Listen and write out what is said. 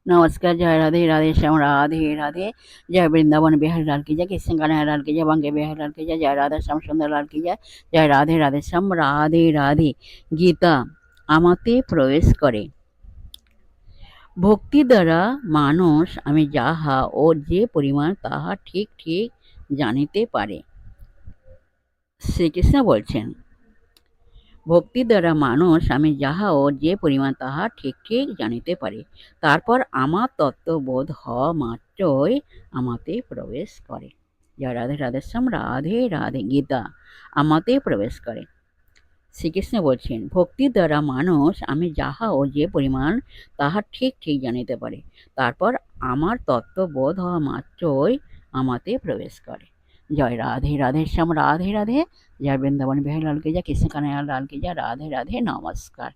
नमस्कार, जय राधे राधे श्याम राधे राधे। जय वृंदावन बिहारी लाल की जय, कृष्ण कन्हैया लाल की जय, बंगे बिहारी लाल की जय, जय राधा श्याम सुंदर लाल की जय, जय राधे राधे শ্যাম রাধে রাধে। গীতা আমাতে প্রবেশ করে। ভক্তি দ্বারা মানুষ আমি যাহা ও যে পরিমাণ তাহা ঠিক ঠিক জানিতে পারে। শ্রীকৃষ্ণ বলছেন, ভক্তি দ্বারা মানুষ আমি যাহা ও যে পরিমাণ তাহা ঠিক ঠিক জানিতে পারে, তারপর আমার তত্ত্ববোধ হওয়া মাত্রই আমাতে প্রবেশ করে। জয় রাধে রাধেশ্যাম রাধে রাধে। গীতা আমাতে প্রবেশ করে। শ্রীকৃষ্ণ বলছেন, ভক্তি দ্বারা মানুষ আমি যাহা ও যে পরিমাণ তাহা ঠিক ঠিক জানিতে পারে, তারপর আমার তত্ত্ববোধ হওয়া মাত্রই আমাতে প্রবেশ করে। জয় রাধে রাধে শ্যাম রাধে রাধে। जय वृंदावन बिहारी लाल की जय, कृष्ण कन्हैया लाल की जय, राधे राधे, नमस्कार।